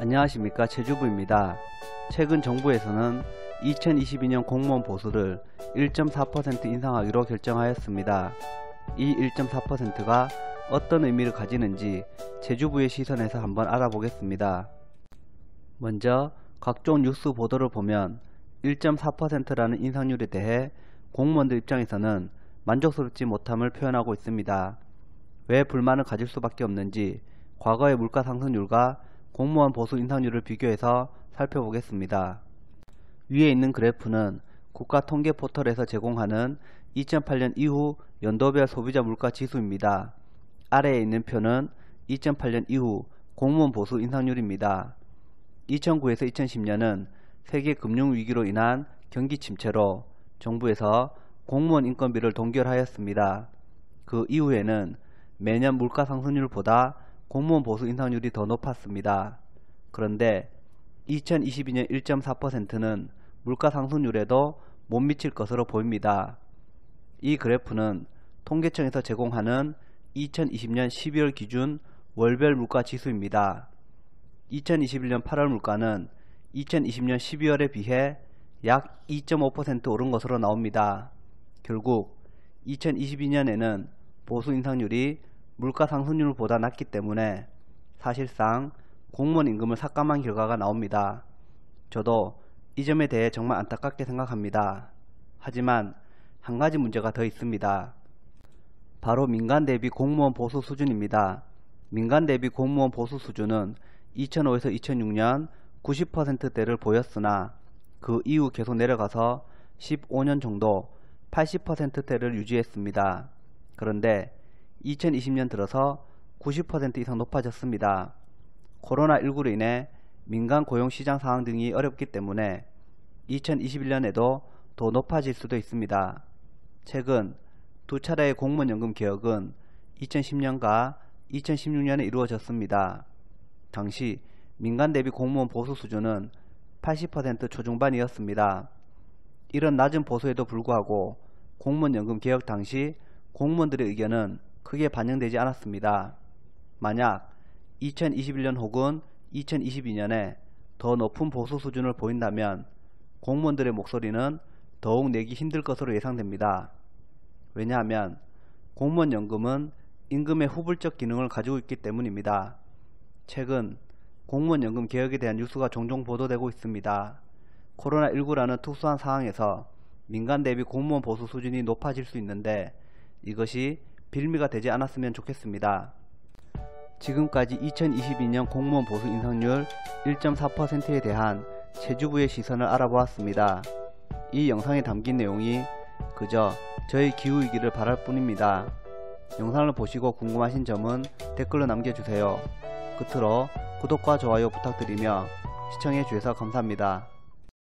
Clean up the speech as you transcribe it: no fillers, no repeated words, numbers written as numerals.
안녕하십니까, 최주부입니다. 최근 정부에서는 2022년 공무원 보수를 1.4% 인상하기로 결정하였습니다. 이 1.4%가 어떤 의미를 가지는지 최주부의 시선에서 한번 알아보겠습니다. 먼저 각종 뉴스 보도를 보면 1.4%라는 인상률에 대해 공무원들 입장에서는 만족스럽지 못함을 표현하고 있습니다. 왜 불만을 가질 수밖에 없는지 과거의 물가 상승률과 공무원 보수 인상률을 비교해서 살펴보겠습니다. 위에 있는 그래프는 국가통계 포털에서 제공하는 2008년 이후 연도별 소비자 물가 지수입니다. 아래에 있는 표는 2008년 이후 공무원 보수 인상률입니다. 2009에서 2010년은 세계 금융위기로 인한 경기 침체로 정부에서 공무원 인건비를 동결하였습니다. 그 이후에는 매년 물가 상승률보다 공무원 보수 인상률이 더 높았습니다. 그런데 2022년 1.4%는 물가 상승률에도 못 미칠 것으로 보입니다. 이 그래프는 통계청에서 제공하는 2020년 12월 기준 월별 물가 지수입니다. 2021년 8월 물가는 2020년 12월에 비해 약 2.5% 오른 것으로 나옵니다. 결국 2022년에는 보수 인상률이 물가 상승률보다 낮기 때문에 사실상 공무원 임금을 삭감한 결과가 나옵니다. 저도 이 점에 대해 정말 안타깝게 생각합니다. 하지만 한 가지 문제가 더 있습니다. 바로 민간 대비 공무원 보수 수준입니다. 민간 대비 공무원 보수 수준은 2005에서 2006년 90%대를 보였으나 그 이후 계속 내려가서 15년 정도 80%대를 유지했습니다. 그런데 2020년 들어서 90% 이상 높아졌습니다. 코로나19로 인해 민간 고용시장 상황 등이 어렵기 때문에 2021년에도 더 높아질 수도 있습니다. 최근 두 차례의 공무원연금 개혁은 2010년과 2016년에 이루어졌습니다. 당시 민간 대비 공무원 보수 수준은 80% 초중반이었습니다. 이런 낮은 보수에도 불구하고 공무원연금 개혁 당시 공무원들의 의견은 크게 반영되지 않았습니다. 만약 2021년 혹은 2022년에 더 높은 보수 수준을 보인다면 공무원들의 목소리는 더욱 내기 힘들 것으로 예상됩니다. 왜냐하면 공무원연금은 임금의 후불적 기능을 가지고 있기 때문입니다. 최근 공무원연금 개혁에 대한 뉴스가 종종 보도되고 있습니다. 코로나19라는 특수한 상황에서 민간 대비 공무원 보수 수준이 높아질 수 있는데 이것이 빌미가 되지 않았으면 좋겠습니다. 지금까지 2022년 공무원 보수 인상률 1.4%에 대한 최주부의 시선을 알아보았습니다. 이 영상에 담긴 내용이 그저 저의 기후이기를 바랄 뿐입니다. 영상을 보시고 궁금하신 점은 댓글로 남겨주세요. 끝으로 구독과 좋아요 부탁드리며 시청해 주셔서 감사합니다.